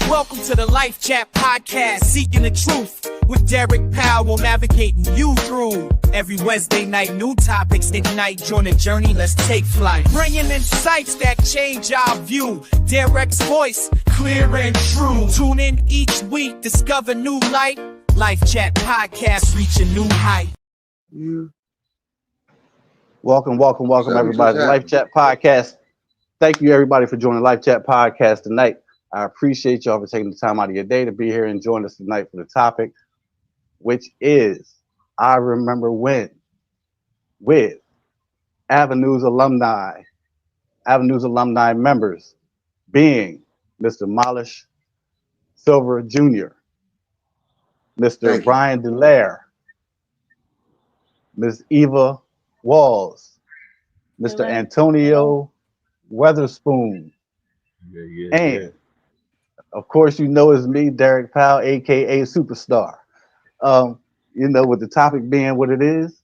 Welcome to the Life Chat Podcast, seeking the truth with Derek Powell, navigating you through. Every Wednesday night, new topics ignite. Join the journey, let's take flight. Bringing insights that change our view. Derek's voice, clear and true. Tune in each week, discover new light. Life Chat Podcast, reach a new height. Welcome, everybody to Life Chat Podcast. Thank you, everybody, for joining Life Chat Podcast tonight. I appreciate y'all for taking the time out of your day to be here and join us tonight for the topic, which is I Remember When, with Avenues alumni members being Mr. Malish Silver Jr., Mr. Brian Delaire, Ms. Eva Walls, Mr. Antonio Weatherspoon, and of course, you know it's me, Derek Powell, aka Superstar. With the topic being what it is,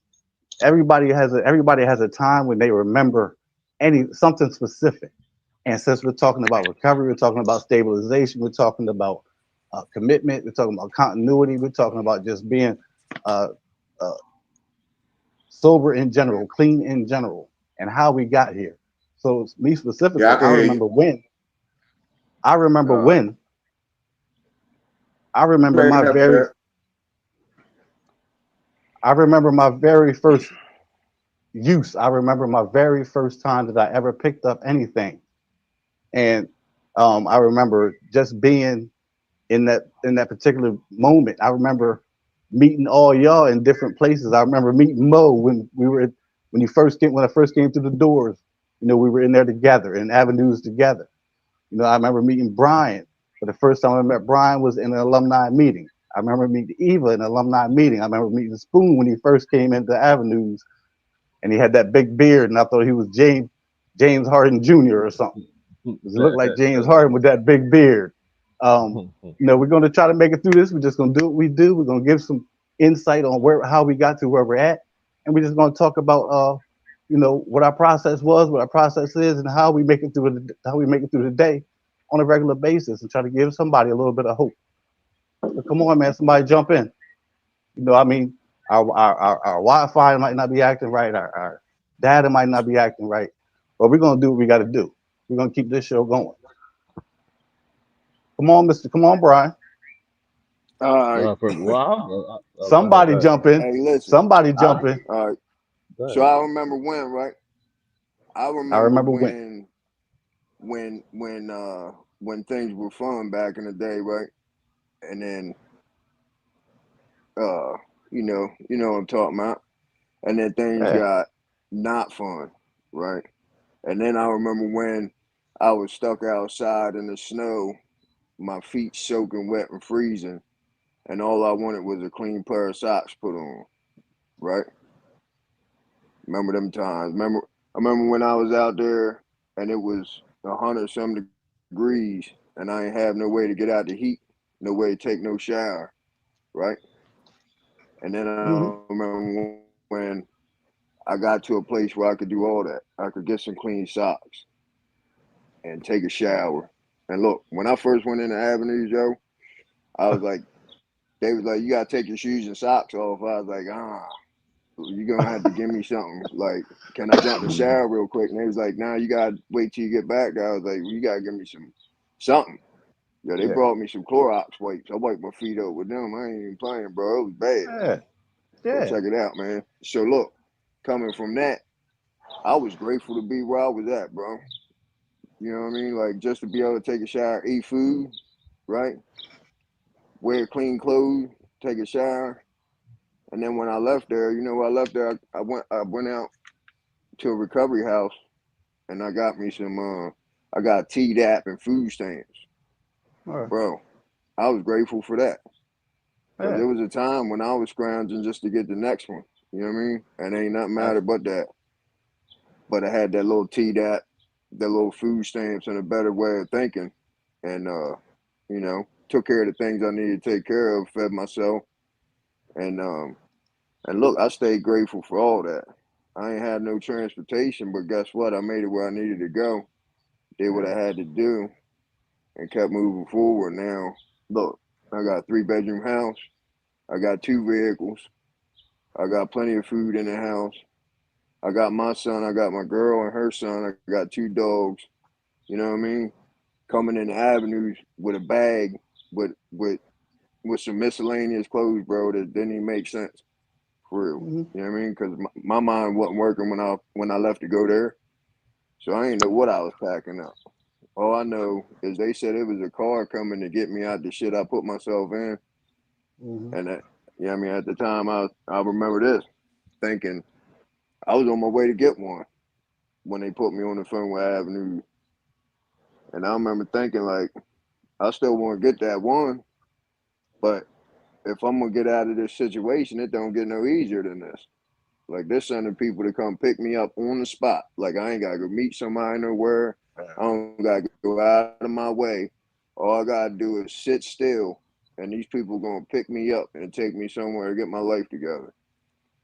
everybody has a time when they remember something specific. And since we're talking about recovery, we're talking about stabilization, we're talking about commitment, we're talking about continuity, we're talking about just being sober in general, clean in general, and how we got here. So me specifically, I remember my very first use. I remember my very first time that I ever picked up anything, and I remember just being in that particular moment. I remember meeting all y'all in different places. I remember meeting Mo when I first came through the doors. We were in there together, in Avenues together. I remember meeting Brian. For the first time I met Brian was in an alumni meeting. I remember meeting Eva in an alumni meeting. I remember meeting Spoon when he first came into Avenues, and he had that big beard, and I thought he was James Harden Jr. or something. He looked like James Harden with that big beard. We're going to try to make it through this. We're just going to do what we do. We're going to give some insight on how we got to where we're at, and we're just going to talk about what our process was, what our process is, and how we make it through the day on a regular basis, and try to give somebody a little bit of hope. So come on, man, somebody jump in. Our Wi-Fi might not be acting right, our data might not be acting right, but we're gonna do what we got to do. We're gonna keep this show going. Come on, Brian. Somebody jump in. Hey, listen. Somebody jump in. All right. So I remember when, right? I remember when things were fun back in the day, right? And then you know what I'm talking about. And then things got not fun, right? And then I remember when I was stuck outside in the snow, my feet soaking wet and freezing, and all I wanted was a clean pair of socks put on, right? Remember them times. I remember when I was out there and it was 100-some degrees and I ain't have no way to get out the heat, no way to take no shower, right? And then I remember when I got to a place where I could do all that. I could get some clean socks and take a shower. And look, when I first went into Avenues, yo, I was like, they was like, you gotta take your shoes and socks off. I was like, you're gonna have to give me something. Like, can I jump in the shower real quick? And they was like, nah, you gotta wait till you get back. I was like, well, you gotta give me something. Yeah, they brought me some Clorox wipes. I wiped my feet up with them. I ain't even playing, bro. It was bad. Yeah. So check it out, man. So look, coming from that, I was grateful to be where I was at, bro. You know what I mean? Like, just to be able to take a shower, eat food, right? Wear clean clothes, take a shower. And then when I left there, I went out to a recovery house and I got me I got TDAP and food stamps. Right. Bro, I was grateful for that. Yeah. There was a time when I was scrounging just to get the next one. You know what I mean? And ain't nothing matter but that. But I had that little TDAP, that little food stamps, and a better way of thinking. And, took care of the things I needed to take care of, fed myself. And look, I stayed grateful for all that. I ain't had no transportation, but guess what? I made it where I needed to go. Did what I had to do. and kept moving forward. Now, look, I got a 3-bedroom house. I got 2 vehicles. I got plenty of food in the house. I got my son. I got my girl and her son. I got 2 dogs. You know what I mean? Coming in the avenues with a bag with some miscellaneous clothes, bro, that didn't even make sense for real. Mhm. You know what I mean? Because my mind wasn't working when I left to go there, so I didn't know what I was packing up. All I know is they said it was a car coming to get me out the shit I put myself in, Mhm. and that, you know what I mean? At the time, I remember this, thinking I was on my way to get one when they put me on the phone with Avenue, and I remember thinking like, I still want to get that one, but if I'm gonna get out of this situation, it don't get no easier than this. Like they're sending people to come pick me up on the spot. Like I ain't gotta go meet somebody nowhere. I don't gotta go out of my way. All I gotta do is sit still, and these people gonna pick me up and take me somewhere to get my life together.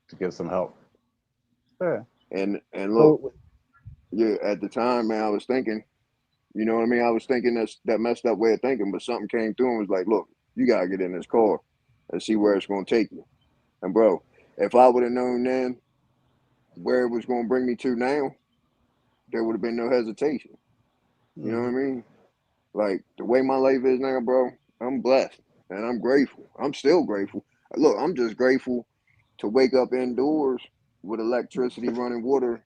To get some help. Yeah. And look, So yeah, at the time, man, I was thinking, you know what I mean? I was thinking that messed up way of thinking, but something came through and was like, look, you gotta get in this car and see where it's gonna take you. And bro, if I would have known then where it was gonna bring me to now, there would have been no hesitation. You know what I mhm. mean? Like the way my life is now, bro, I'm blessed and I'm grateful. I'm still grateful. Look, I'm just grateful to wake up indoors with electricity, running water,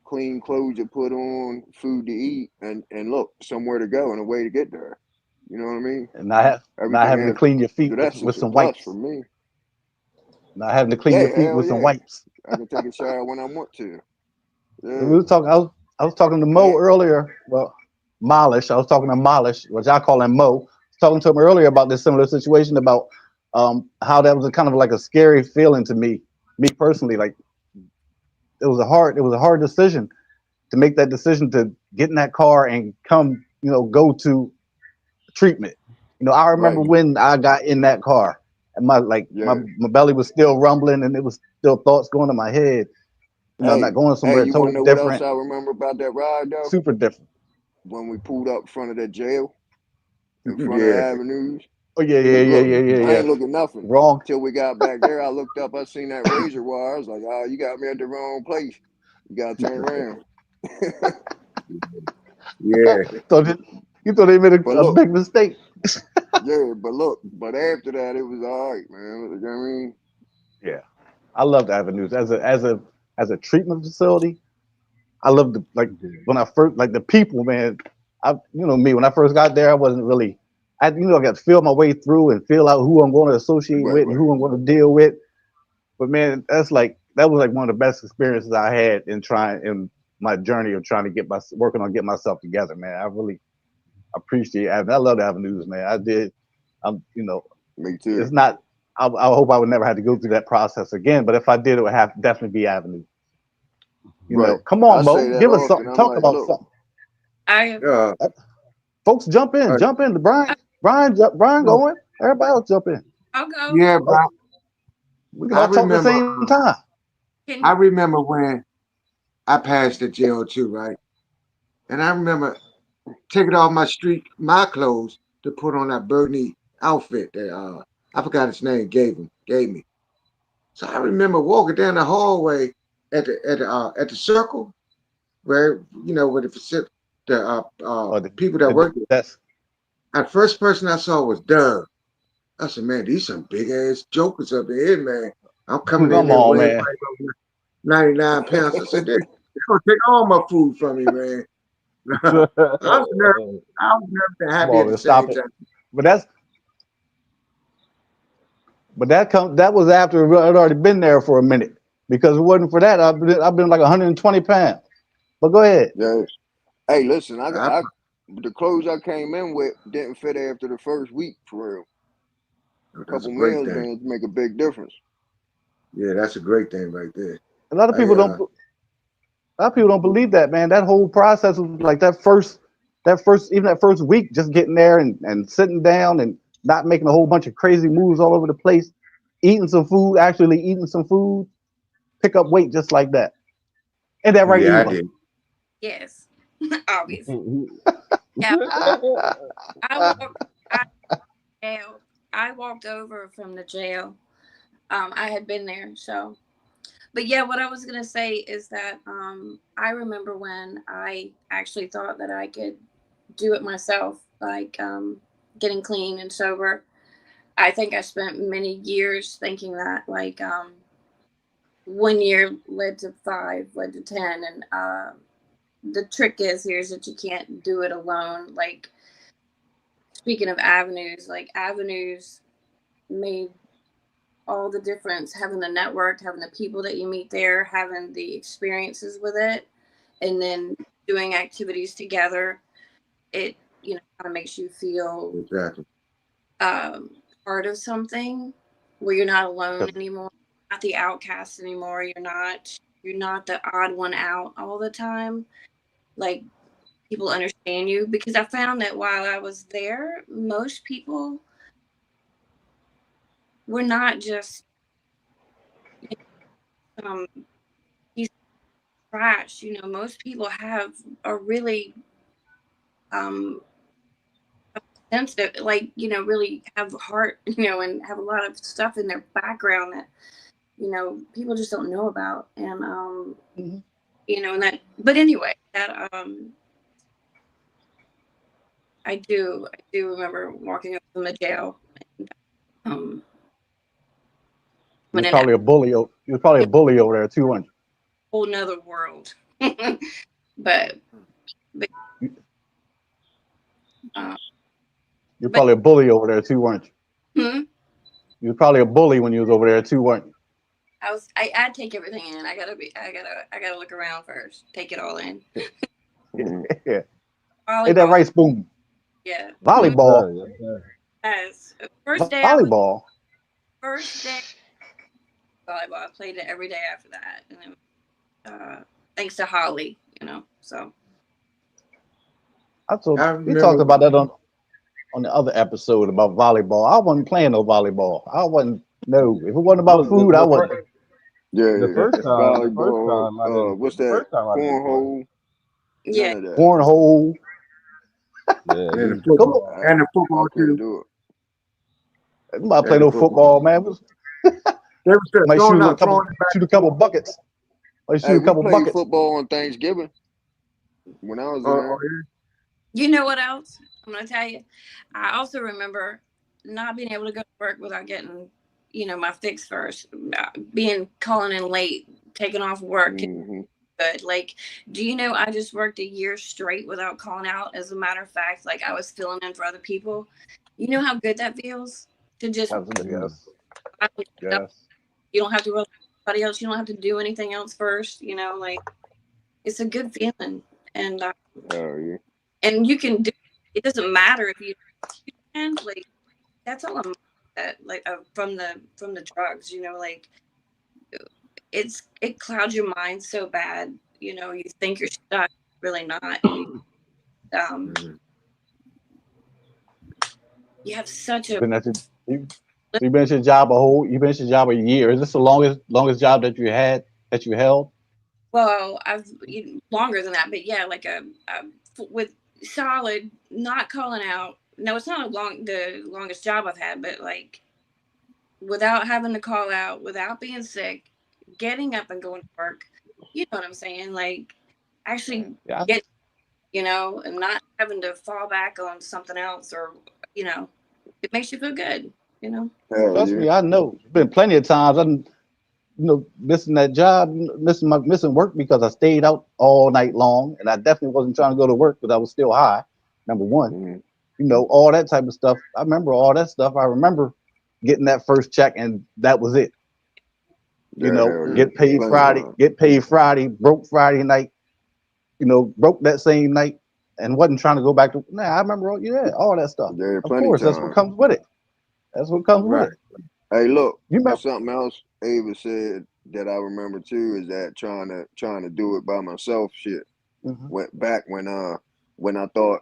clean clothes to put on, food to eat, and look, somewhere to go and a way to get there. You know what I mean? And not Everything having to else, clean your so feet that's with just a some plus for wipes. me. Not having to clean Yeah, your feet hell with some yeah. wipes. I can take a shower when I want to. We Yeah. were talking. I was talking to Mo And earlier. Well, Malish. I was talking to Malish, which I call him Mo. Talking to him earlier about this similar situation about how that was a kind of like a scary feeling to me personally. Like it was a hard decision to make that decision to get in that car and come, go to treatment. I remember right, when I got in that car and my like my, yeah. my belly was still rumbling and it was still thoughts going in my head. Not Hey, going hey, somewhere you want to totally know what else different, I remember about that ride though? super different. When we pulled up in front of that jail in front of Yeah. Avenues. Oh yeah, yeah, Cause yeah, look, yeah, yeah, I yeah. ain't looking nothing Wrong. till we got back there. I looked up, I seen that razor wire. I was like, oh, you got me at the wrong place. You gotta turn around. Yeah. You thought they made But a look, big mistake. yeah, but after that, it was all right, man. You know what I mean? Yeah, I loved Avenues as a treatment facility. I loved like when I first like the people, man. Me when I first got there, I wasn't really. I got to feel my way through and feel out who I'm going to associate Right, with and right. who I'm going to deal with. But man, that was like one of the best experiences I had in my journey of trying to working on getting myself together, man. I really appreciate it. I love the Avenues, man. I did. Me too. It's not. I hope I would never have to go through that process again. But if I did, it would have definitely be Avenue. Right. Come I on, say Mo, that give us often. something. I'm Talk like, about look, something. I Uh, Folks, jump in, uh, jump in. Brian, no, going. Everybody else jump in. I'll go. yeah, but Oh, we can I all talk at the remember. same time. I Can remember when I passed the jail too, right? And I remember taking off my clothes to put on that burgundy outfit that I forgot his name gave me. So I remember walking down the hallway at the circle where where the Or people that the worked there. that's And the first person I saw was Doug. I said, man, these some big ass jokers up in here, man. I'm coming in come there on, weighing man. probably about 99 pounds. I said, they're gonna take all my food from me, man. I was nervous. Come I was nervous and happy at on, the man, same stop it. time. But that's that was after I'd already been there for a minute. Because if it wasn't for that, I've been like 120 pounds. But go ahead. yeah. Hey, listen, I, the clothes I came in with didn't fit after the first week for real. that's a Couple great meals thing. gonna make a big difference. Yeah, that's a great thing right there. A lot of I people don't. A lot of people don't believe that, man. That whole process was like even that first week, just getting there and sitting down and not making a whole bunch of crazy moves all over the place, actually eating some food, pick up weight just like that. Ain't that right, yeah, I Eva? did. yes, obviously. Yeah, I walked. I jail. I walked over from the jail. I had been there, so. But yeah, what I was gonna say is that I remember when I actually thought that I could do it myself, like getting clean and sober. I think I spent many years thinking that, like 1 year led to 5, led to 10, and the trick is here is that you can't do it alone. Like speaking of avenues, like avenues made all the difference. Having the network, having the people that you meet there, having the experiences with it, and then doing activities together. It kind of makes you feel Exactly. um, part of something where you're not alone 'Cause- anymore, not the outcast anymore. You're not the odd one out all the time. Like people understand you because I found that while I was there, most people were not just um piece of trash. Most people have a really um sensitive, like really have heart, and have a lot of stuff in their background that people just don't know about, and Mhm. and that. But anyway, that I do remember walking up from the jail, um, You coming was in a probably a bully. You was probably a bully over there too, weren't whole nother world. but but you? uh, You're but probably a bully over there too, weren't you? hmm, You was probably a bully when you was over there too, weren't you? I'd take everything in. I gotta look around first, take it all in. Mhm. Yeah. Ain't that Volleyball, right, Spoon? yeah. Yes, Volleyball. sir. Yes, sir. Yes. First day I was Volleyball. first day volleyball. I played it every day after that, and then thanks to Holly, So I told I we talked remember about that on the other episode about volleyball. I wasn't playing no volleyball. I wasn't. No, if it wasn't about Well, food, I wasn't. the Yeah, first time, volleyball. I didn't. What's The that? first time I didn't play. Cornhole. yeah, None of that. Cornhole. Yeah, and the these. Come football on, and the I football couldn't too. do it. I'm not And playing the no football. football, man. They were still Might throwing out, throwing it back shoot a and couple forth. buckets. Might Hey, shoot a we couple played buckets. football on Thanksgiving when I was in Oh there. yeah. you know what else I'm gonna tell you? I also remember not being able to go to work without getting, my fix first, being calling in late, taking off work. Hmm. Good. Like, do you know I just worked a year straight without calling out? As a matter of fact, like I was filling in for other people. You know how good that feels to just Absolutely, Mm. yes, yes. you don't have to rely on anybody else. You don't have to do anything else first. Like it's a good feeling, and Oh yeah. and you can do. It doesn't matter if you can. Like that's all I'm that like from the drugs. Like it clouds your mind so bad. You think you're stuck, really not, and um Mhm. you have such You've a been at your you, so you've been at your job a whole. You've been at your job a year. Is this the longest job that you held? well, I've longer than that, but yeah, like with solid, not calling out. No, it's not the longest job I've had, but like without having to call out, without being sick, getting up and going to work. You know what I'm saying? Like actually Yeah. get, and not having to fall back on something else, or it makes you feel good. You know. Hell Trust yeah. me, I know. It's been plenty of times. I'm missing that job, missing work because I stayed out all night long, and I definitely wasn't trying to go to work because I was still high. Number one, Mhm. all that type of stuff. I remember all that stuff. I remember getting that first check, and that was it. Yeah, hell yeah. Plenty of time. Get paid Friday, broke Friday night. Broke that same night, and wasn't trying to go back to. Nah, I remember all that stuff. Yeah, Of plenty of course, that's what time. comes with it. That's what comes with Right. it. Hey, look, You remember? something else Ava said that I remember too is that trying to do it by myself shit. Mhm. Went back when I thought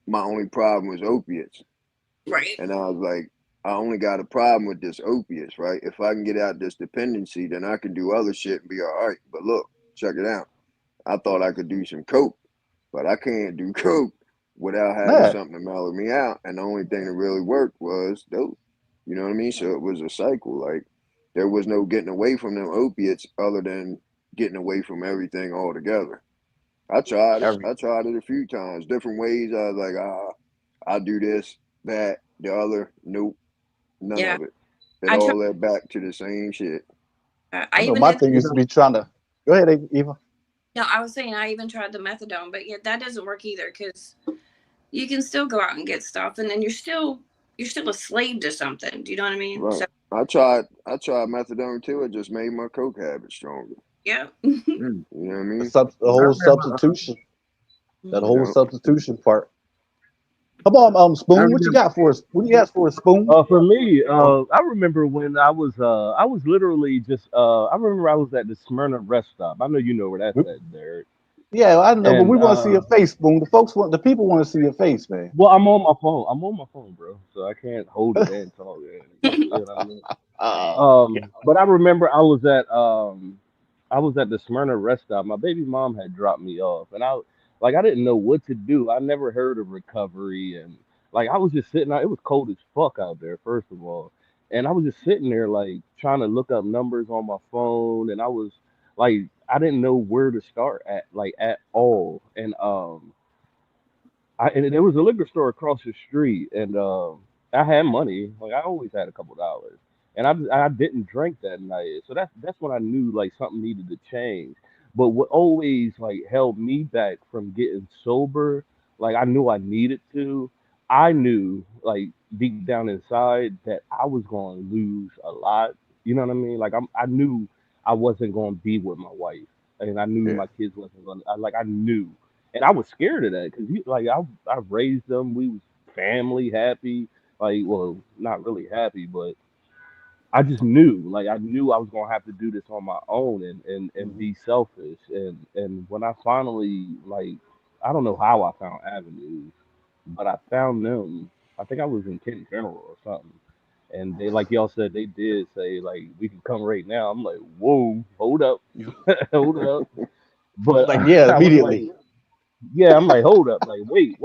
my only problem was opiates. Right. And I was like, I only got a problem with this opiates, right? If I can get out this dependency, then I can do other shit and be all right. But look, check it out. I thought I could do some coke, but I can't do coke. without having Yeah, something to mellow me out. And the only thing that really worked was dope. You know what I mean? So it was a cycle. Like there was no getting away from them opiates other than getting away from everything altogether. I tried it. every I tried it a few times, different ways. I was like, I do this, that, the other. Nope, none Yeah, of it. It I tried. all led back to the same shit. I I know even my did. thing used to be trying to go ahead, Eva. No, I was saying I even tried the methadone, but yeah, that doesn't work either because you can still go out and get stuff, and then you're still a slave to something. Do you know what I mean? Right. So I tried methadone too. It just made my coke habit stronger. yeah. Mm. You know what I The, mean? the I whole remember. substitution, that Mhm. whole Yeah. substitution part. Come on, I Spoon, what you remember. got for us? What do you got for us, Spoon? For me, Oh, I remember when I was literally just, I remember I was at the Smyrna rest stop. I know you know where that's at, Derek. Yeah, I know, but And we want to see your face, Spoon. The people want to see your face, man. well, I'm on my phone. I'm on my phone, bro. So I can't hold it and talk. You know what I mean? Yeah. But I remember I was at the Smyrna rest stop. My baby mom had dropped me off, and I didn't know what to do. I never heard of recovery, and like I was just sitting out. It was cold as fuck out there, first of all, and I was just sitting there like trying to look up numbers on my phone, and I was like I didn't know where to start at all, and and there was a liquor store across the street, and I had money. Like I always had a couple dollars, and I didn't drink that night. So that's when I knew like something needed to change. But what always like held me back from getting sober, like I knew I needed to. I knew like deep down inside that I was going to lose a lot. You know what I mean? I knew I wasn't going to be with my wife, and I knew Yeah. my kids wasn't going. I knew, and I was scared of that because I raised them. We was family happy, like well not really happy, but I just knew like I knew I was gonna have to do this on my own and Mhm. be selfish and when I finally like I don't know how I found avenues, but I found them. I think I was in Kent General or something. And they, like y'all said, they did say like we can come right now. I'm like, whoa, hold up, You hold up. But like, yeah, I was like, immediately. yeah, I'm like, hold up, like, wait,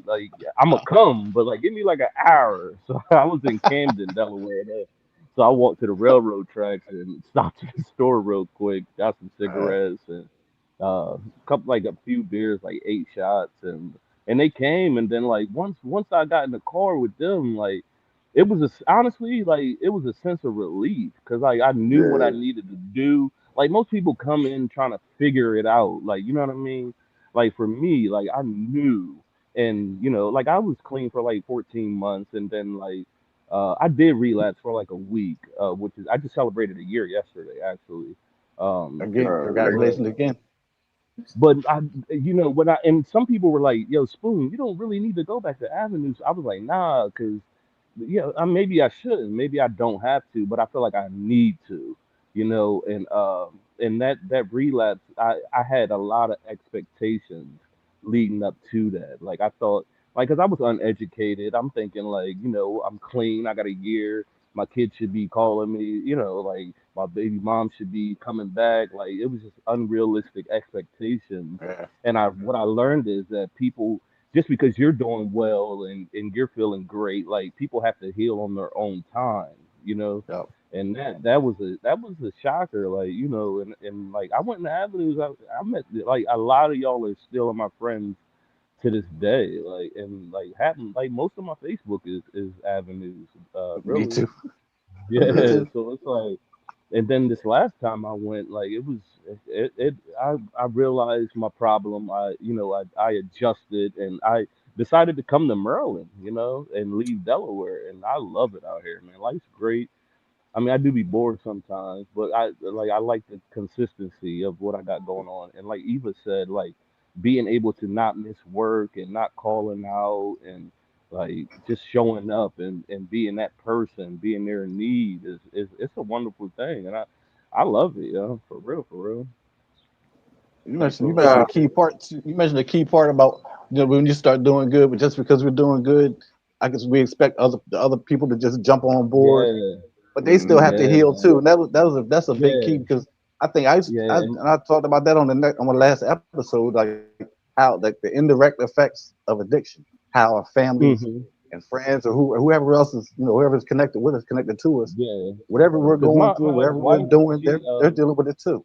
like, I'm gonna come, but like, give me like an hour. So I was in Camden, Delaware, there. So I walked to the railroad tracks and stopped at the store real quick, got some Uh, cigarettes and couple like a few beers, like 8 shots, and they came, and then like once I got in the car with them, like it was honestly like it was a sense of relief because like I knew what I Yeah. needed to do. Like most people come in trying to figure it out, like you know what I mean. Like for me, like I knew, and like I was clean for like 14 months, and then like I did relapse for like a week, which is I just celebrated a year yesterday actually. again, But congratulations again. when I and some people were like, "Yo, Spoon, you don't really need to go back to avenues." I was like, "Nah," because maybe I shouldn't, maybe I don't have to, but I feel like I need to, and that relapse, I had a lot of expectations leading up to that. Like I thought, like, because I was uneducated, I'm thinking like, I'm clean, I got a year, my kids should be calling me, like my baby mom should be coming back. Like it was just unrealistic expectations. Yeah. And what I learned is that people, just because you're doing well and you're feeling great, like people have to heal on their own time, you know. Yep. And that was a shocker, like and like I went in the avenues. I met like a lot of y'all are still my friends to this day, like and like happen like most of my Facebook is avenues, Me really. too. Me Yeah, too. so it's like, and then this last time I went, like it was, it I realized my problem. I adjusted and I decided to come to Maryland, and leave Delaware, and I love it out here, man. Life's great. I mean, I do be bored sometimes, but I like the consistency of what I got going on. And like Eva said, like being able to not miss work and not calling out and like just showing up and being that person, being there in need is it's a wonderful thing. And I love it, for real, for real. You So mentioned uh, the key part. You mentioned the key part about when you start doing good, but just because we're doing good, I guess we expect the other people to just jump on board, yeah, but they still have Mm-hmm. to yeah, heal man. too. And that's a big key Yeah, because I think yeah, and I talked about that on the last episode. Like how the indirect effects of addiction, how our families Hmm. and friends or whoever else is, whoever's connected with us, connected to us, Yeah, whatever we're because going through, my whatever we're ex-wife, doing, she they're dealing with it too.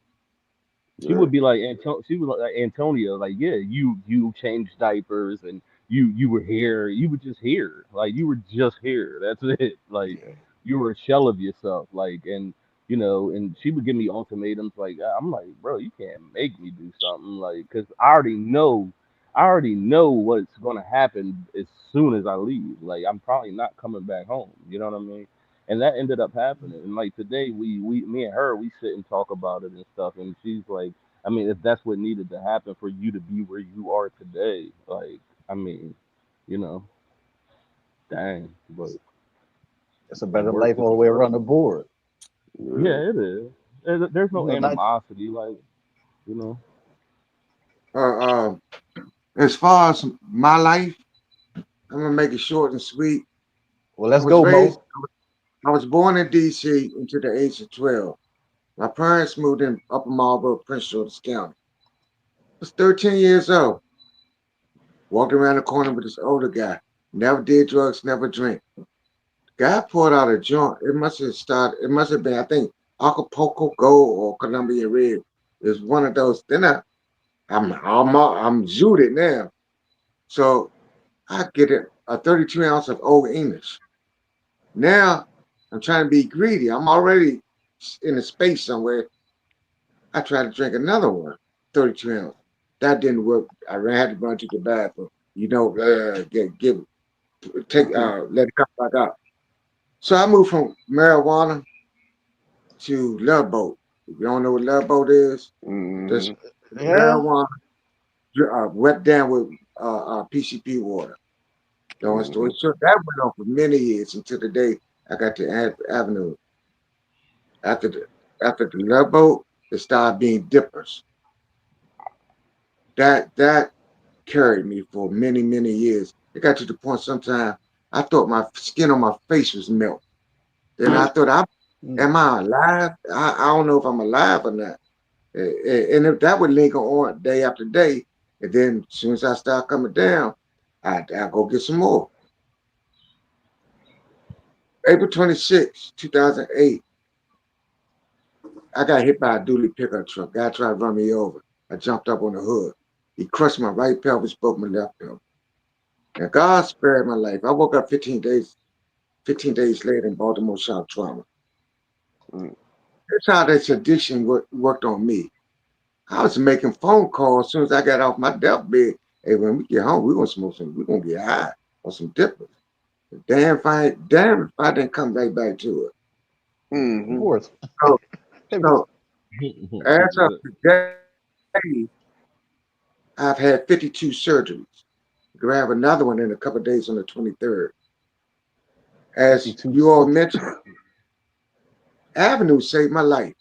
she Yeah. would be like she was like Antonio, like, yeah, you changed diapers and you were here, you were just here, like you were just here. That's it. Like Yeah. you were a shell of yourself, like, and and she would give me ultimatums, like I'm like, bro, you can't make me do something, like, because I already know what's gonna happen as soon as I leave. Like I'm probably not coming back home. You know what I mean? And that ended up happening. And like today, we me and her, we sit and talk about it and stuff. And she's like, I mean, if that's what needed to happen for you to be where you are today, like, I mean, you know, dang, but It's a the better work life is all the the way work. around the board. Yeah. Yeah, it is. There's no Not, animosity, like, you know. Uh, uh, as far as my life, I'm gonna make it short and sweet. well, I let's was go, raised. Mo. I was born in D.C. until the age of 12. My parents moved in Upper Marlboro, Prince George's County. I was 13 years old. Walked around the corner with this older guy. Never did drugs, never drink. Guy pulled out a joint. It must have started. It must have been, I think, Acapulco Gold or Columbia Red. It was one of those. Then I'm zooted now. So I get a 32 ounce of Old English. Now I'm trying to be greedy. I'm already in a space somewhere. I tried to drink another one, 32 ounce. That didn't work. I had to run to the bathroom. Let it come back out. So I moved from marijuana to Love Boat. If you don't know what Love Boat is, Mm-hmm. just Yeah. marijuana wet down with PCP water. Long Mm-hmm. story short, that went on for many years until the day I got to Avenue. After the after the Love Boat, it started being dippers. That carried me for many, many years. It got to the point sometimes I thought my skin on my face was melting. Then I thought, Mm. am I alive? I don't know if I'm alive or not. And if that would linger on day after day, and then as soon as I start coming down, I go get some more. April 26, 2008, I got hit by a dually pickup truck. Guy tried to run me over. I jumped up on the hood. He crushed my right pelvis, broke my left pelvis. Now God spared my life. I woke up 15 days later in Baltimore shock trauma. Mm-hmm. That's how this addiction worked on me. I was making phone calls as soon as I got off my deathbed. Hey, when we get home, we're gonna smoke some, we're gonna get high on some dippers. Damn if I didn't come right back to it. Of Mm-hmm. course. So, Every- so as of today, I've had 52 surgeries. Gonna have another one in a couple of days on the 23rd. As 52 you all cents. mentioned, Avenue saved my life.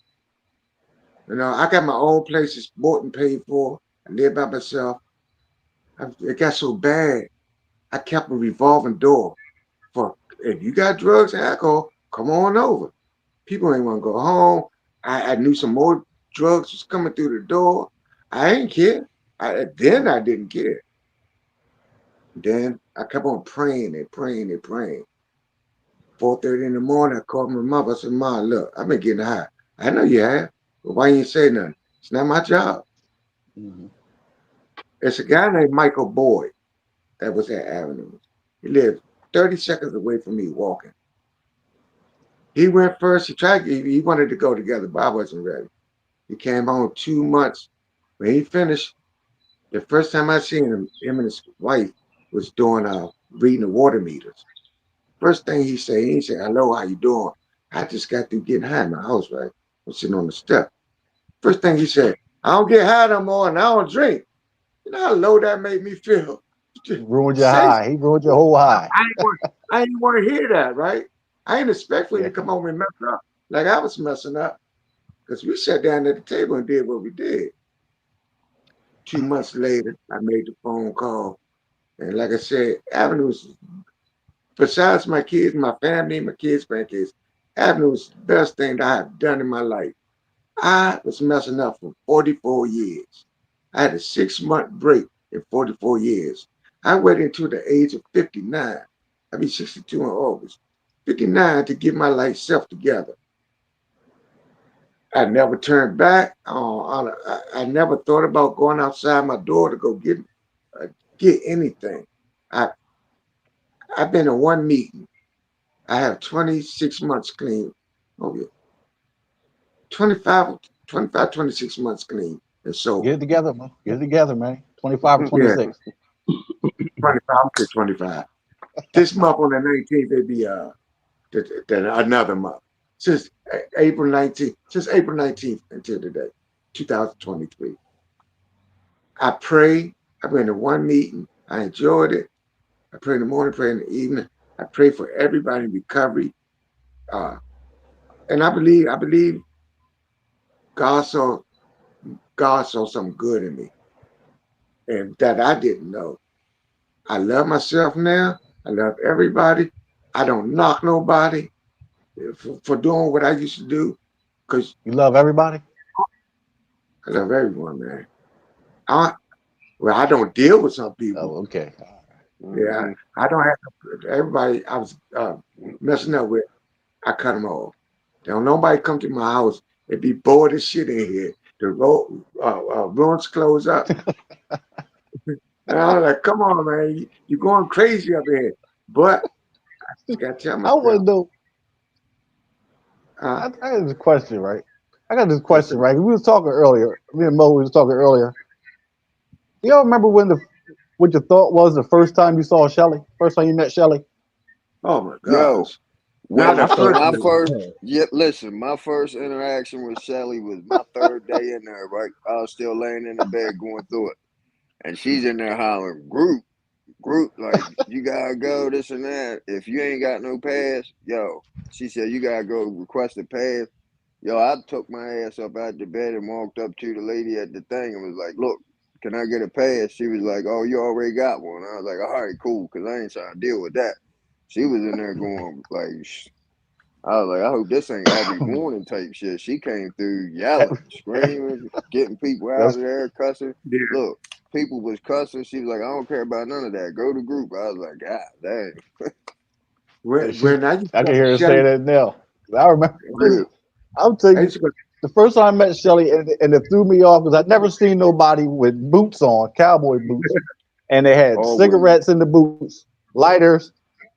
I got my own places bought and paid for. I live by myself. It got so bad, I kept a revolving door for if you got drugs and alcohol, come on over. People ain't want to go home. I knew some more drugs was coming through the door. I ain't care. I didn't care. Then I kept on praying and praying and praying. 4:30 in the morning, I called my mother. I said, Mom, look, I've been getting high. I know you have, but why you ain't say nothing? It's not my job. Mhm. It's a guy named Michael Boyd that was at Avenue. He lived 30 seconds away from me walking. He went first. He wanted to go together, but I wasn't ready. He came home 2 months. When he finished, the first time I seen him and his wife was doing reading the water meters. First thing he said, hello, how you doing? I just got through getting high in my house, right? I'm sitting on the step. First thing he said, I don't get high no more and I don't drink. You know how low that made me feel? Ruined your Say, high. He ruined your whole high. I ain't want to hear that, right? I ain't expect for you Yeah. to come home and mess up like I was messing up because we sat down at the table and did what we did. 2 months later, I made the phone call. And like I said, Avenue's, besides my kids, my family, my kids, grandkids, Avenue's the best thing that I have done in my life. I was messing up for 44 years. I had a 6-month break. in 44 years. I waited until the age of 59. I'll be 62 in August. 59 to get my life self together. I never turned back. I never thought about going outside my door to go get anything. I I've been in one meeting. I have 26 months clean. Oh yeah, 25, 25, 26 months clean and Get sober. it together, man. Get it together, man. 25 or Yeah, 26. 25. Okay, 25. This month on the 19th, it'd be another month. Since April 19th until today, 2023. I pray. I've been to one meeting. I enjoyed it. I pray in the morning, pray in the evening. I pray for everybody in recovery. Uh, and I believe God saw God saw something good in me and that I didn't know. I love myself now. I love everybody. I don't knock nobody for doing what I used to do because You love everybody? I love everyone, man. I, well, I don't deal with some Oh, people. okay. Yeah, I don't have everybody I was messing up with. I cut them off. Don't nobody come to my house and be bored as shit in here. The rooms close up. And I'm like, come on, man, you're going crazy up here. But I just got to tell I want myself, to know. uh, I got this question, right? I got this what's question, right? We was talking earlier. Me and Mo we was talking earlier. Do y'all remember what your thought was the first time you saw Shelly? First time you met Shelly? oh my Yo, gosh. Not when the I thought, first my one. first, yeah, listen, my first interaction with Shelly was my third day in there, right? I was still laying in the bed going through it. And she's in there hollering, group, like, you gotta go, this and that. If you ain't got no pass, yo, she said, you gotta go request a pass. Yo, I took my ass up out the bed and walked up to the lady at the thing and was like, look, can I get a pass? She was like, oh, you already got one. I was like, all right, cool, because I ain't trying to deal with that. She was in there going, like, I was like, I hope this ain't every morning type shit. She came through yelling, screaming, getting people out That's of there, cussing. Yeah. Look, people was cussing. She was like, I don't care about none of that. Go to group. I was like, God dang. she's. When I used to I go can to hear her say Shelly, that now. I remember. Yeah. I'll tell I you, used to go, the first time I met Shelly, and it threw me off because I'd never seen nobody with boots on, cowboy boots, and they had Always. cigarettes in the boots, lighters,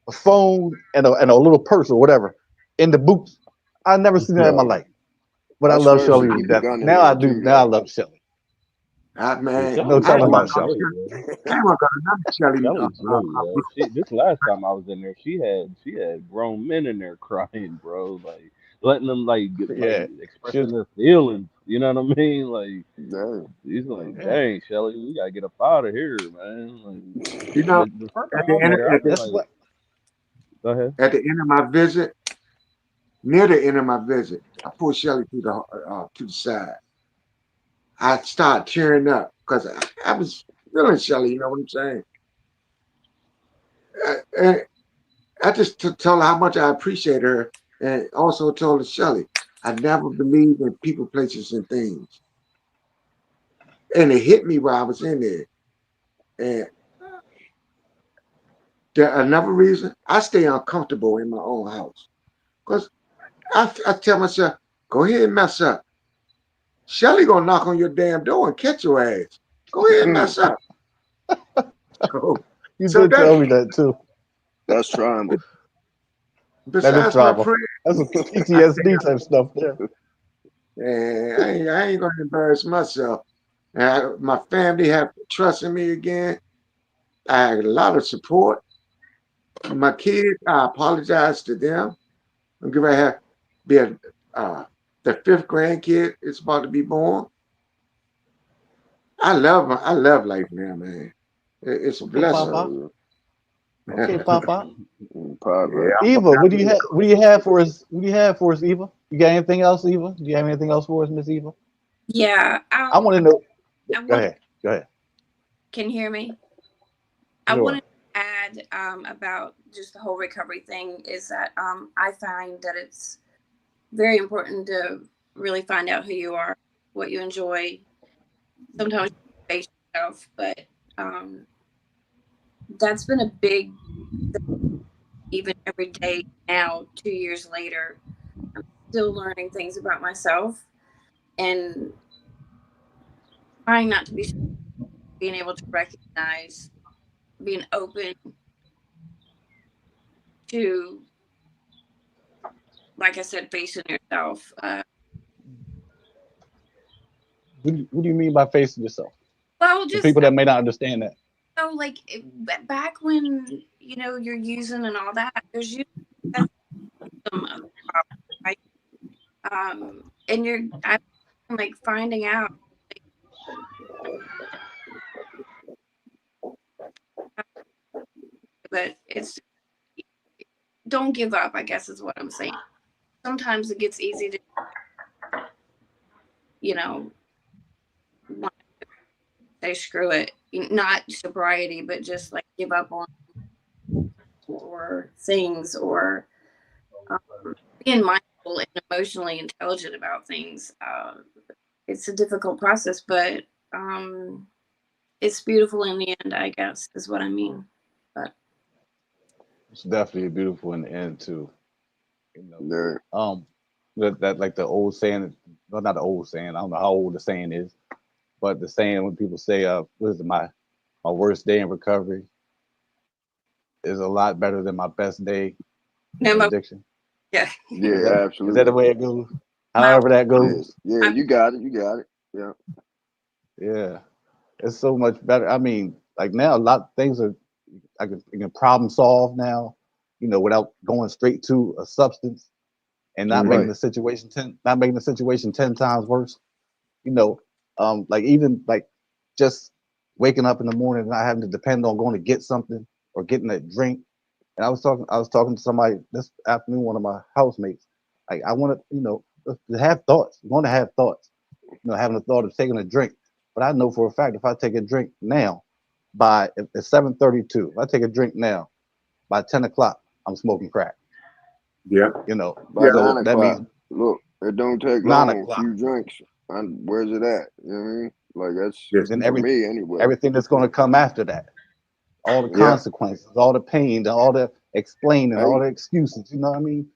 a phone, and a little purse or whatever in the boots. I'd never seen that in my Yo, life. But I I love swear she Shelly to keep a death. gun in Now I there do. too, Now I though. love Shelly. yeah, man, No Shelly, I telling ain't Shelly, about want to go Shelly. to Shelly, Shelly. man. I ain't want to go to none of Shelly. Shelly's really, this last time I was in there, she had grown men in there crying, bro, like letting them like Yeah. She expressing their feelings. You know what I mean? Like Dang. he's like, yeah. dang, Shelly, we gotta get up out of here, man. Like You know, the first at time the I end met her, I was That's like, what go ahead. at the end of my visit, near the end of my visit, I pulled Shelly to the side. I started tearing up because I was feeling Shelly. You know what I'm saying? And I just told her how much I appreciate her, and also told her Shelly, I never believed in people, places, and things. And it hit me while I was in there. And another reason, I stay uncomfortable in my own house because I tell myself, go ahead and mess up. Shelly gonna knock on your damn door and catch your ass. Go ahead and mess up. So, you so did that tell me that too. That's trauma. That is besides my trauma. friend, That's some I stay PTSD type stuff there. and I ain't gonna embarrass myself. And my family have trust in me again. I had a lot of support. My kids, I apologize to them. I'm gonna have be the fifth grandkid is about to be born. I love life now, man. It's a Okay, blessing. Papa. Uh, Okay, Papa. Yeah, Papa. I'm Eva, what do you have? What do you have for us? What do you have for us, Eva? You got anything else, Eva? Do you have anything else for us, Miss Eva? Yeah, I want to know. I Go want. ahead. Go ahead. Can you hear me? I Sure. wanted to add about just the whole recovery thing is that I find that it's very important to really find out who you are, what you enjoy. Sometimes you face yourself, but um, that's been a big, even every day now, 2 years later, I'm still learning things about myself and trying not to be, being able to recognize, being open to, like I said, facing yourself. What do you mean by facing yourself? Well, For just people that may not understand that. so like back when you're using and all that, there's usually that's some of the problem, right? And I'm like finding out, but it's don't give up. I guess is what I'm saying. Sometimes it gets easy to want to say screw it, not sobriety, but just like give up on or things or being mindful and emotionally intelligent about things. It's a difficult process, but it's beautiful in the end, I guess, is what I mean. But It's definitely beautiful in the end too. You know, Yeah. that like the old saying, well, not the old saying. I don't know how old the saying is, but the saying when people say, what is it, my worst day in recovery is a lot better than my best day no, in addiction. yeah, Yeah, Is that the absolutely. way it goes? my However that Yeah, goes. yeah, my you got it. You got it. Yeah. Yeah, it's so much better. I mean, like now a lot of things are you can problem solve now, without going straight to a substance and not making Right. Mm-hmm. the situation not making the situation 10 times worse. You know, like even like just waking up in the morning and not having to depend on going to get something or getting a drink. And I was talking to somebody this afternoon, one of my housemates. Like I want to have thoughts. You want to have thoughts. Having the thought of taking a drink. But I know for a fact if I take a drink now, by if it's 7:32, if I take a drink now, by 10 o'clock, I'm smoking crack. Yeah. By Yeah. So nine that o'clock, means look, it don't take nine long. A o'clock. few drinks, and where's it at? You know what I mean? Like that's Yes. Then for me anyway. everything that's going to come after that, all the Yeah. consequences, all the pain, all the explaining, all Hey, the excuses. You know what I mean?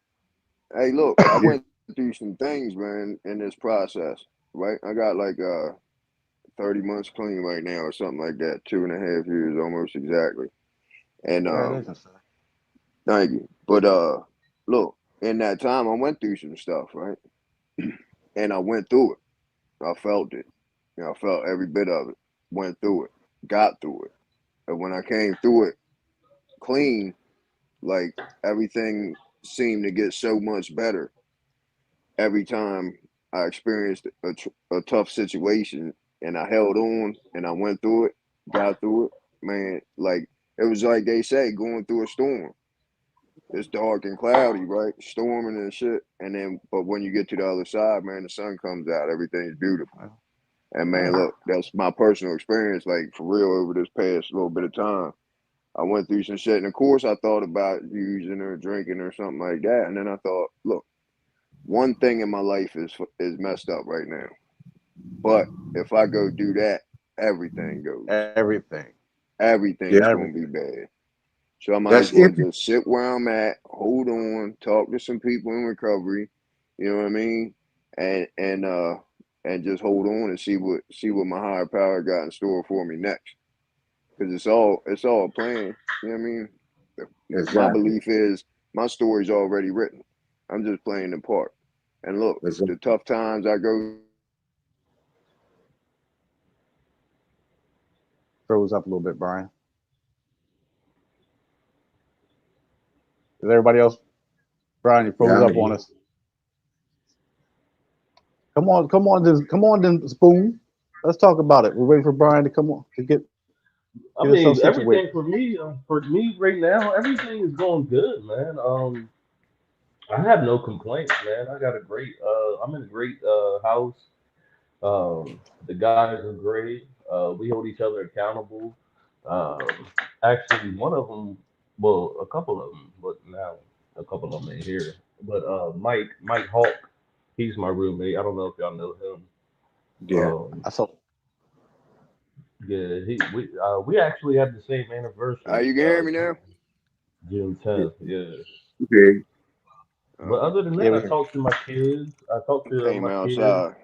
hey, look, I Yeah. went through some things, man, in this process. Right, I got like 30 months clean right now, or something like that. 2.5 years, almost exactly. And Congratulations, sir. thank you. But look, in that time, I went through some stuff, right, and I went through it. I felt it. I felt every bit of it. Went through it. Got through it. And when I came through it clean, like everything seemed to get so much better every time I experienced a tough situation and I held on and I went through it, got through it. Man, like it was like they say, going through a storm. It's dark and cloudy, right? Storming and shit. And then, but when you get to the other side, man, the sun comes out. Everything's beautiful. And man, Yeah. look, that's my personal experience, like for real, over this past little bit of time. I went through some shit, and of course, I thought about using or drinking or something like that. And then I thought, look, one thing in my life is messed up right now. But if I go do that, everything goes. Everything. Everything's Yeah. gonna be bad. So I might as That's well interesting. just sit where I'm at, hold on, talk to some people in recovery. You know what I mean? And and just hold on and see what my higher power got in store for me next. Because it's all a plan. You know what I mean? My Exactly. belief is my story's already written. I'm just playing the part. And look, the Exactly. tough times I go Froze up a little bit, Brian. Is everybody else? Brian, you Yeah. froze I'm up on here. us. Come on, then, Spoon. Let's talk about it. We're waiting for Brian to come on to get I himself mean, situated. everything for me right now, everything is going good, man. I have no complaints, man. I got a great, I'm in a great house. The guys are great. We hold each other accountable. Um, Actually, one of them, well, a couple of them, but now a couple of them ain't here. But Mike Hawk, he's my roommate. I don't know if y'all know him. Yeah. Um, I saw Yeah, we actually have the same You anniversary, can hear me now? June 10th. Yeah. Okay. But other than Yeah, that, I talk to my kids. I talk to Came my kids, outside.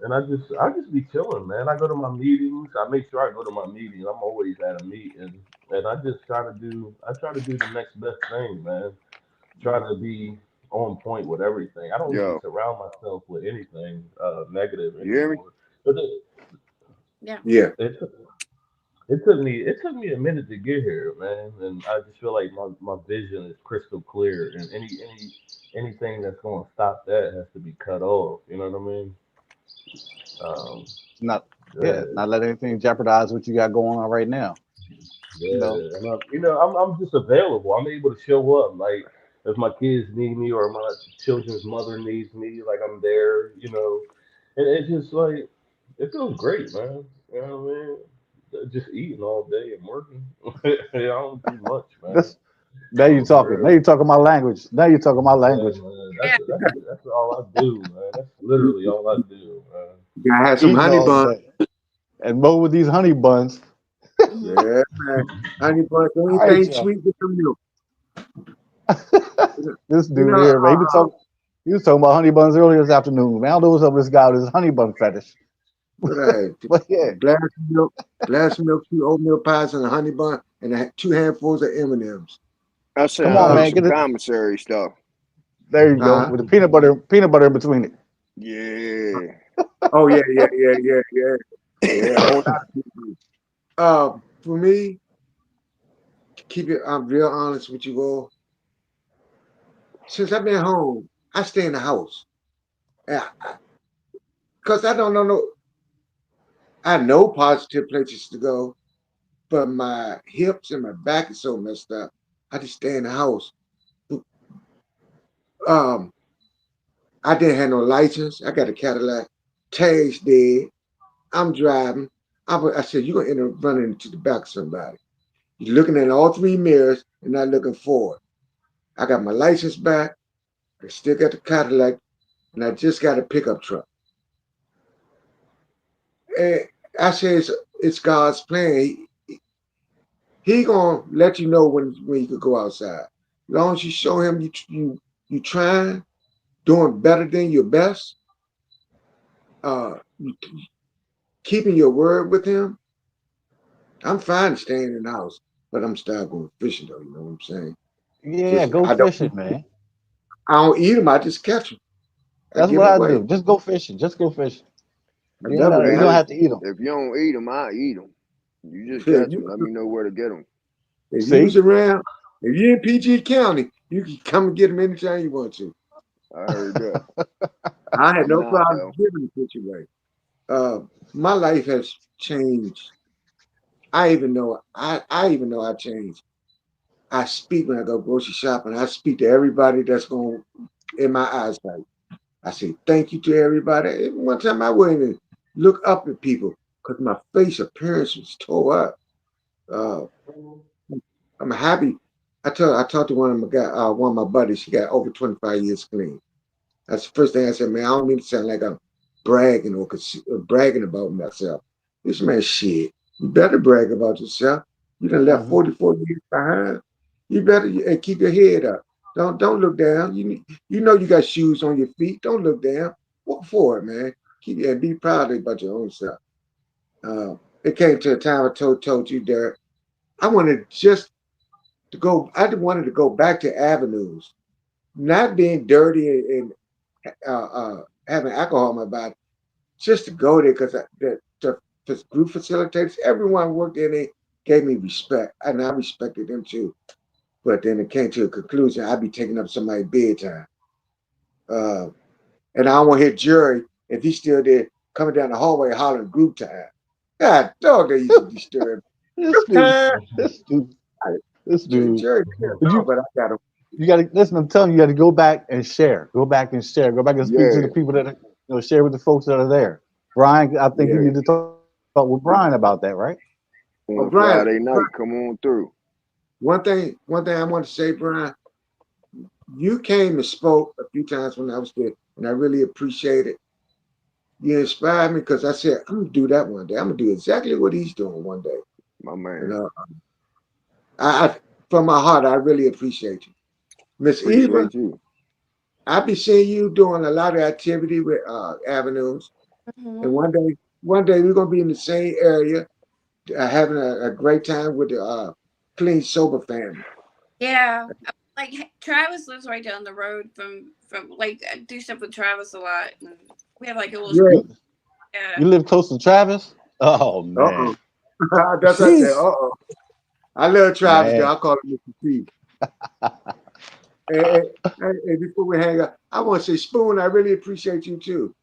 and I just be chilling, man. I go to my meetings. I make sure I go to my meetings. I'm always at a meeting, and I try to do the next best thing, man. Try to be on point with everything. I don't even Yo, surround myself with anything negative you hear me? anymore. But Yeah. Yeah. it, it took me a minute to get here, man, and I just feel like my vision is crystal clear, and anything that's going to stop that has to be cut off. You know what I mean? Um, not yeah, yeah, not let anything jeopardize what you got going on right now. You know, yeah, and I'm just available. I'm able to show up. Like if my kids need me or my children's mother needs me, like I'm there. And it's just like it feels great, man. You know what I mean? Just eating all day and working. I don't do much, man. this now you're For talking. Now real. you're talking my language. Now you're talking my Yeah, language. man. Yeah. That's all I do, man. That's literally all I do, man. You gotta have some Eating honey all bun. day. And Mo with these honey buns. Hmm. Yeah, man. Honey bun. All right, Anything y'all. sweet with some milk. This You dude know, here, man, he was talking about honey buns earlier this afternoon. Man, I don't know what's up with this guy with his honey bun fetish. what I had? But yeah, Glass of milk, 2 oatmeal pies, and a honey bun, and 2 handfuls of M&Ms. That come sound on, Uh, like man, some get it. commissary stuff. There you go. uh, With the peanut butter in between it. Yeah. oh yeah, yeah, yeah, yeah, yeah, yeah. A whole lot of people. For me, keep it. I'm real honest with you all. Since I've been home, I stay in the house. Yeah, because I don't know. No, I know positive places to go, but my hips and my back is so messed up. I just stay in the house. Um, I didn't have no license. I got a Cadillac. Tag's dead. I'm driving. I said, you're gonna end up running into the back of somebody. You're looking at all 3 mirrors and not looking forward. I got my license back. I still got the Cadillac, and I just got a pickup truck. And I say it's God's plan. He gonna let you know when you could go outside. As long as you show him you trying, doing better than your best, you keeping your word with him. I'm fine staying in the house, but I'm still going fishing though. You know what I'm saying? Yeah, Just go fishing, man. I don't eat them. I just catch them. I That's give what them I away. do. Just go fishing. Just go fishing. I You ain't never gotta. You Man, don't got. have to eat them. if you don't eat them, I eat them. You just If catch you them. Let me know where to get them. if you was See? around, if you're in PG County, you can come and get them anytime you want to. I heard that. I had I'm no not problem though. giving the picture away. My life has changed. I even know I changed. I speak when I go grocery shopping. I speak to everybody that's going in my eyesight. I say thank you to everybody. Even one time I wouldn't even look up at people because my face appearance was tore up. Uh, I'm happy. I talked to one of my buddies. She got over 25 years clean. That's the first thing I said, man. I don't mean to sound like I'm bragging or bragging about myself. This man, shit. You better brag about yourself. You done left Hmm. 44 years behind. You better and keep your head up. Don't look down. You know you got shoes on your feet. Don't look down. Walk forward, man. Keep and be proud about your own self. Uh, it came to a time I told you, Derek. I wanted just to go. I wanted to go back to avenues, not being dirty and having alcohol in my body, just to go there because the group facilitators, everyone worked there, they gave me respect, and I respected them too. But then it came to a conclusion, I'd be taking up somebody's bedtime. Uh, and I don't want to hear Jerry, if he's still there, coming down the hallway hollering group time. God, dog, they used to disturb. This Group dude. time. This dude. I, This dude. Jerry, But no, but I got him. you got to listen. I'm telling you, you got to go back and share. Go back and share. Go back and speak to the Yeah. people that share with the folks that are there. Brian, I think you Yeah. need to talk with Brian about that, right? But On Brian, Friday night, come on through. one thing I want to say, Brian, you came and spoke a few times when I was there, and I really appreciate it. You inspired me because I said I'm gonna do that one day. I'm gonna do exactly what he's doing one day. My You man. know, I from my heart, I really appreciate you, Miss Eva. Appreciate you. I be seeing you doing a lot of activity with avenues, and Hmm. one day we're gonna be in the same area, having a great time with the clean sober family. Yeah, like Travis lives right down the road from like I do stuff with Travis a lot, and we have like a little Yeah. You yeah. you live close to Travis? Oh Uh man. oh. That's what I said. Sheesh. I love Travis though. Man. I call him Mr. T. And before we hang up, I want to say, Spoon, I really appreciate you too.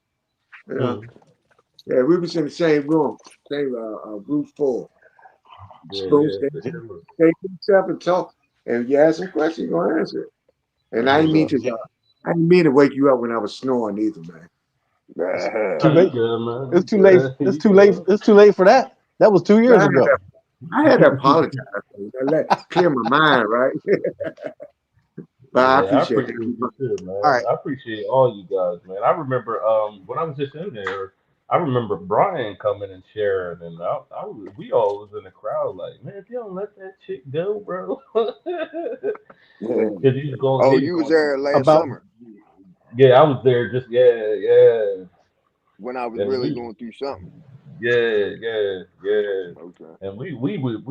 You know, Mm. yeah, we was in the same room, same group 4. Yeah, Spoon, yeah, stay, for sure. stay to yourself and talk. And you ask some questions, you're gonna answer it. And I Yeah, didn't mean yeah. to, I didn't mean to wake you up when I was snoring either, man. It's Oh, too you late. good, man? It's You too late. good? It's You too late. good? It's too late for that. That was two But years ago. I had to apologize. I let clear my mind, right? But I Yeah, I appreciate appreciate it. you too, All man. right. I appreciate all you guys, man. I remember when I was just in there, I remember Brian coming and sharing, and we all was in the crowd like, man, if you don't let that chick go, bro, because Oh, he was you was going through there last About summer yeah, I was there just yeah, when I was and really we going through something. yeah, Okay. and we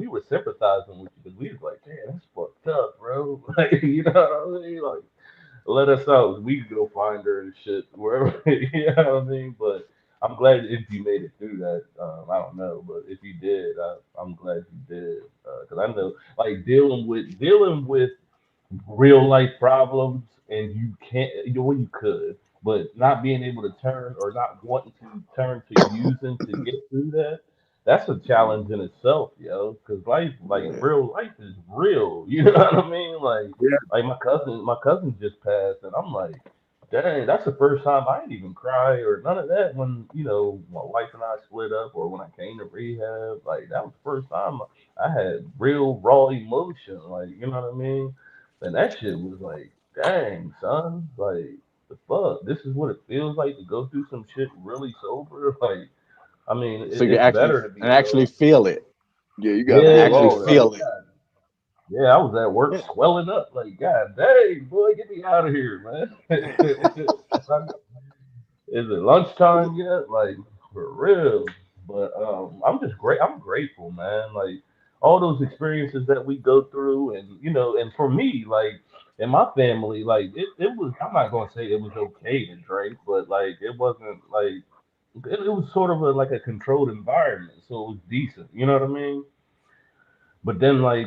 were sympathizing with you because we was like, damn, that's fucked up, bro. Like, you know what I mean? Like, let us out. We could go find her and shit wherever. You know what I mean? But I'm glad if you made it through that. I don't know, but if you did, I'm glad you did because I know like dealing with real life problems and you can't well you could but not being able to turn or not wanting to turn to using to get through that's a challenge in itself, yo, because life like Yeah. real life is real. You know what I mean? Yeah, Like my cousin just passed and I'm like, dang, that's the first time I didn't even cry or none of that when my wife and I split up or when I came to rehab. Like that was the first time I had real raw emotion, like, you know what I mean? And that shit was like, dang, son, like the fuck, this is what it feels like to go through some shit really sober. Like, I mean, so you it's actually better to be and actually real. feel it Yeah, you gotta and Yeah, feel actually all bro. that. Like, feel it. God, yeah, I was at work Yeah. swelling up. Like, God dang, boy, get me out of here, man. Is it lunchtime yet? Like for real. But I'm just great. I'm grateful, man. Like all those experiences that we go through, and and for me, like in my family, like it was. I'm not gonna say it was okay to drink, but like it wasn't like it was sort of like a controlled environment, so it was decent. You know what I mean? But then, like,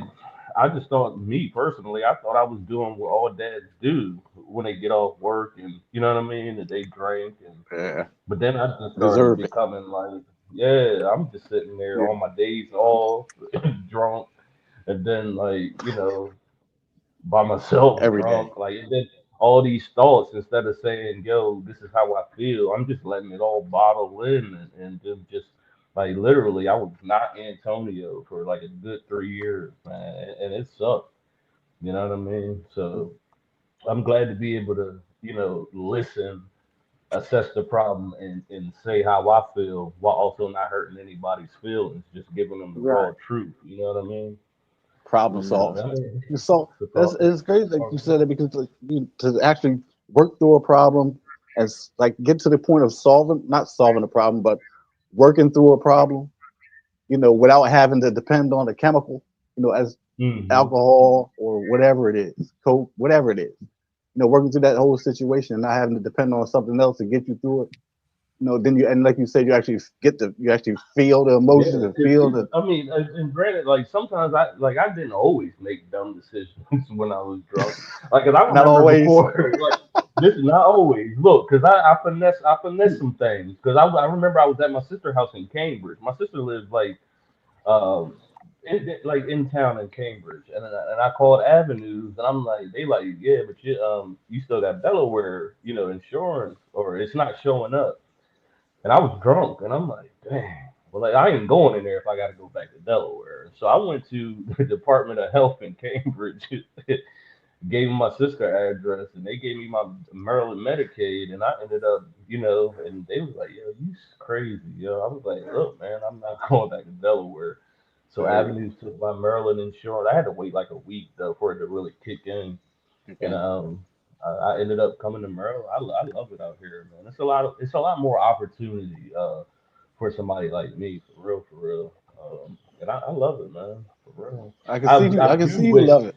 I just thought, me personally, I thought I was doing what all dads do when they get off work, and you know what I mean, and they drink, and Yeah. but then I just started Deserve it becoming like, yeah, I'm just sitting there yeah, on my days off, drunk, and then like, by myself, every day. drunk, like, and then all these thoughts, instead of saying, yo, this is how I feel, I'm just letting it all bottle in, and then just like literally, I was not Antonio for like a good 3 years, man, and it sucked. You know what I mean? So I'm glad to be able to, listen, assess the problem, and say how I feel while also not hurting anybody's feelings, just giving them the right. raw truth. You know what I mean? Problem So solved. I mean, So the that's problem. it's great that you said it because like, to actually work through a problem as like get to the point of solving not solving a problem but working through a problem, without having to depend on a chemical, as Hmm. alcohol or whatever it is, coke, whatever it is. Working through that whole situation and not having to depend on something else to get you through it. Then and like you said, you actually feel the Yeah, emotions and feel the I mean, and granted, like sometimes I didn't always make dumb decisions when I was drunk. Like, 'cause I not remember always. before, like this is not always. Look, cause I finesse some things. Cause I remember I was at my sister's house in Cambridge. My sister lives like um like in town in Cambridge, and I called Avenues, and I'm like, they like, yeah, but you still got Delaware, insurance, or it's not showing up. And I was drunk, and I'm like, dang. Well, like I ain't going in there if I got to go back to Delaware. So I went to the Department of Health in Cambridge, gave them my sister address, and they gave me my Maryland Medicaid, and I ended up, and they was like, "Yo, you crazy, yo." I was like, "Look, man, I'm not going back to Delaware." So Right. Avenues took my Maryland insurance. I had to wait like a week though for it to really kick in, and Okay. I ended up coming to Maryland. I love it out here, man. It's a lot more opportunity for somebody like me, for real. And I love it, man, for real. I can see you. I I can do see you wish love it.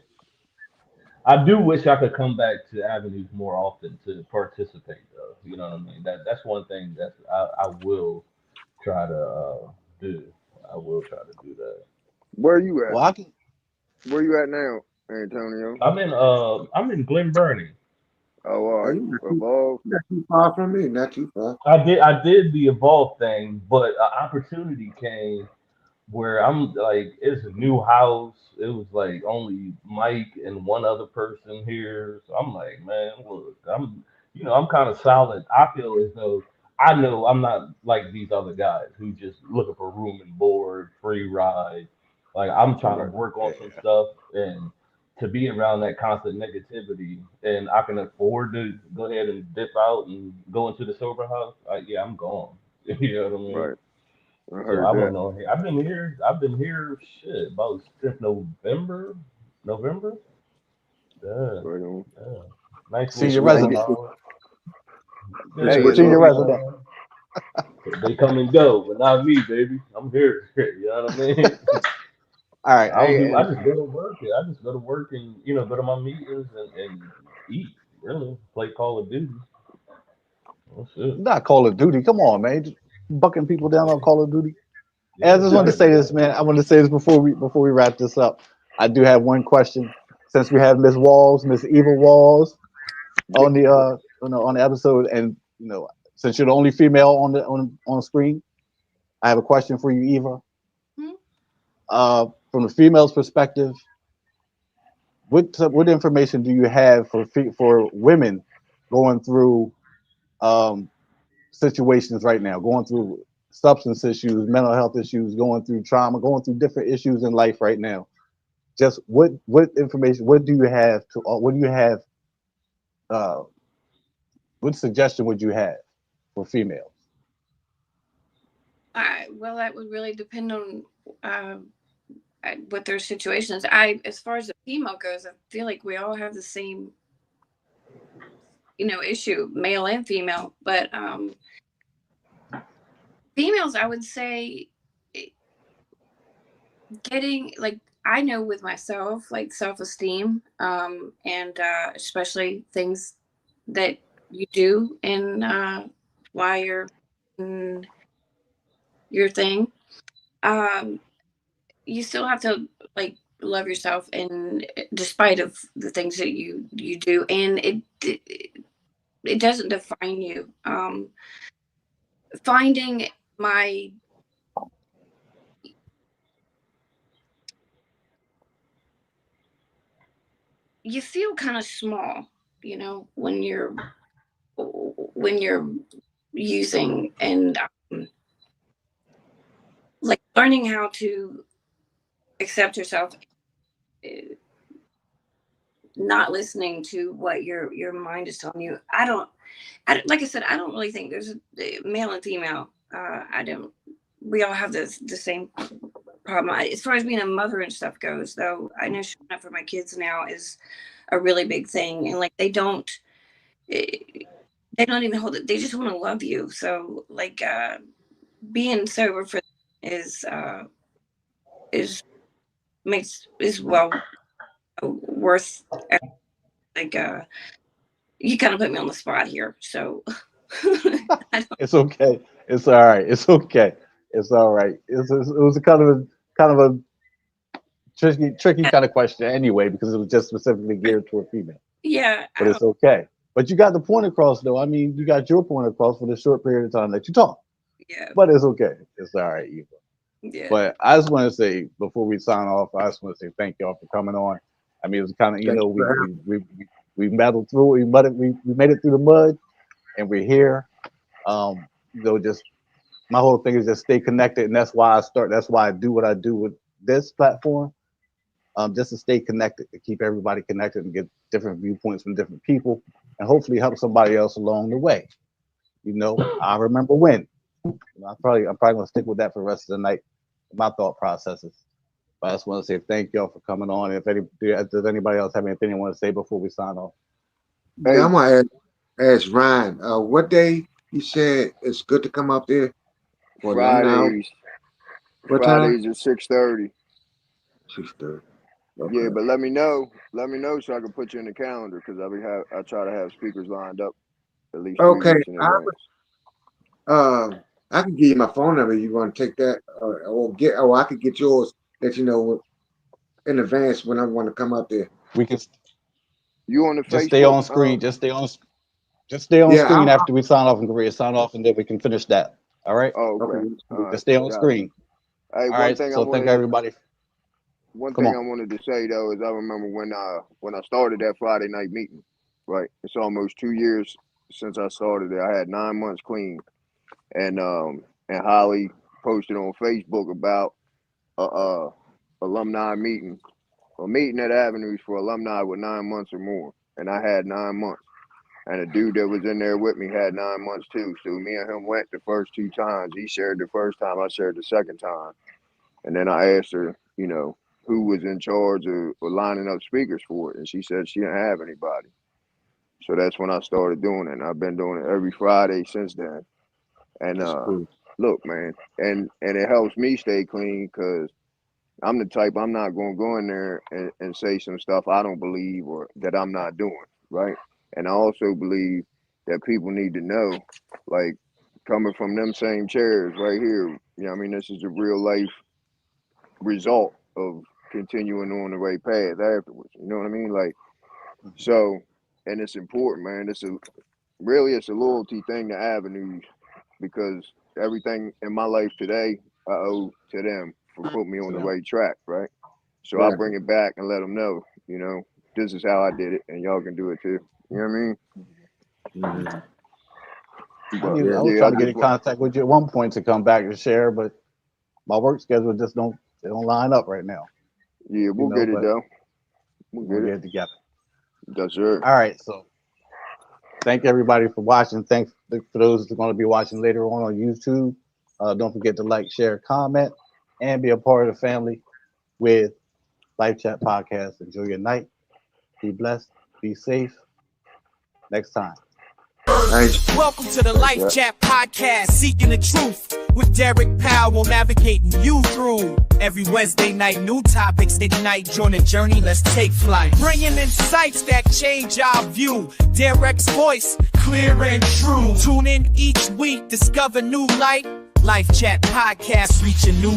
I do wish I could come back to avenues more often to participate, though. You know what I mean? That's one thing that I will try to do. I will try to do that. Where you at? Well, I can. Where you at now, Antonio? I'm in Glen Burnie. Oh, Oh, all right. Evolve. not too far from me. Not too far. I did the evolve thing, but an opportunity came where I'm like, it's a new house. It was like only Mike and one other person here. So I'm like, man, look, I'm kind of solid. I feel as though I know I'm not like these other guys who just looking for room and board, free ride. Like I'm trying to Right. work Yeah. on some stuff and to be around that constant negativity and I can afford to go ahead and dip out and go into the sober house. Yeah, I'm gone. You know what I mean? Right. I So heard I that. don't know. I've been here. I've been here. Shit, about since November. November. Yeah, Right on. yeah. Nice little Senior When I small get, resident. town. It's hey, Yeah, and Senior look, little resident. town. They come and go, but not me, baby. I'm here. You know what I mean? All right. I don't hey, do. I and just go to work. I just go to work and go to my meetings and eat. Really, play Call of Duty. That's it. Not Call of Duty. Come on, man. Just bucking people down on Call of Duty. And I Yeah, just wanted to yeah, say yeah. this, man. I want to say this before we wrap this up. I do have one question. Since we have Miss Walls, Miss Eva Walls yeah, on the on the episode, and since you're the only female on the screen, I have a question for you, Eva. Hmm? From the female's perspective, what information do you have for women going through um, situations right now, going through substance issues, mental health issues, going through trauma, going through different issues in life right now? Just what information? What do you have? Uh, what suggestion would you have for females? Well, that would really depend on uh, what their situations. As far as the female goes, I feel like we all have the same, issue, male and female. But females, I would say, eh, getting like I know with myself, like self-esteem, and especially things that you do and while you're in your thing. Um, you still have to like love yourself and despite of the things that you do and it doesn't define you. Finding my You feel kind of small, when you're using and like learning how to accept yourself, uh, not listening to what your mind is telling you. Like I said, I don't really think there's a male and female. I don't. We all have the same problem. As far as being a mother and stuff goes, though, I know showing up for my kids now is a really big thing, and like eh, they don't even hold it. They just want to love you. So like being sober for them is makes is well worth like you kind of put me on the spot here. So I don't, It's okay. It's all right. It's okay. It's all right. It was a kind of a tricky kind of question anyway because it was just specifically geared toward female. yeah, But I it's don't. okay. But you got the point across, though. I mean, you got your point across for the short period of time that you talk. Yeah, But it's okay. It's all right, Eva. yeah, But I just want to say before we sign off, I just want to say thank y'all for coming on. I mean, it was kind of Thank you for having we battled through it. We made it through the mud, and we're here. Just my whole thing is just stay connected, and that's why I start. That's why I do what I do with this platform just to stay connected, to keep everybody connected and get different viewpoints from different people, and hopefully help somebody else along the way. You know, I remember when. I'm probably gonna stick with that for the rest of the night. My thought processes. But I just want to say thank y'all for coming on. Does anybody else have anything they want to say before we sign off? Hey, I'm gonna ask Ryan. What day you said it's good to come up there? For Fridays. What time? Fridays at 6:30. 6:30. Okay. Yeah, but let me know so I can put you in the calendar because I try to have speakers lined up at least 3 Okay. weeks in advance. I can give you my phone number. You want to take that, or I could get yours. Let you know in advance when I want to come up there. We can You on the just Facebook? stay on screen. Just stay on screen after we sign off, and sign off, and then we can finish that. All right. Oh, okay. Just stay on screen. Hey, all right. So thank everybody. One thing I wanted to say though is I remember when I started that Friday night meeting. Right, it's almost 2 years since I started it. I had 9 months clean, and Holly posted on Facebook about a alumni meeting, a meeting at Avenues for alumni with 9 months or more, and I had 9 months. And a dude that was in there with me had 9 months too. So me and him went the first 2 times. He shared the first time, I shared the second time. And then I asked her, you know, who was in charge of lining up speakers for it. And she said she didn't have anybody. So that's when I started doing it. And I've been doing it every Friday since then. And cool. Look, man, and it helps me stay clean because I'm the type, I'm not going to go in there and say some stuff I don't believe or that I'm not doing, right? And I also believe that people need to know, like, coming from them same chairs right here, you know what I mean? This is a real life result of continuing on the right path afterwards. You know what I mean? Like, so, and it's important, man. It's a loyalty thing to Avenues because everything in my life today, I owe to them for putting me on the right track, right? So I bring it back and let them know, you know, this is how I did it and y'all can do it too. You know what I mean? I was trying to get in contact with you at one point to come back and share, but my work schedule just don't line up right now. Yeah, we'll get it though. We'll get it together. That's right. All right, so thank everybody for watching. Thanks for those that are going to be watching later on YouTube. Don't forget to like, share, comment, and be a part of the family with Life Chat Podcast. Enjoy your night. Be blessed. Be safe. Next time. Welcome to the Life Chat Podcast, seeking the truth with Derek Powell, navigating you through. Every Wednesday night, new topics ignite. Join the journey, let's take flight. Bringing insights that change our view. Derek's voice, clear and true. Tune in each week, discover new light. Life Chat Podcast, reaching new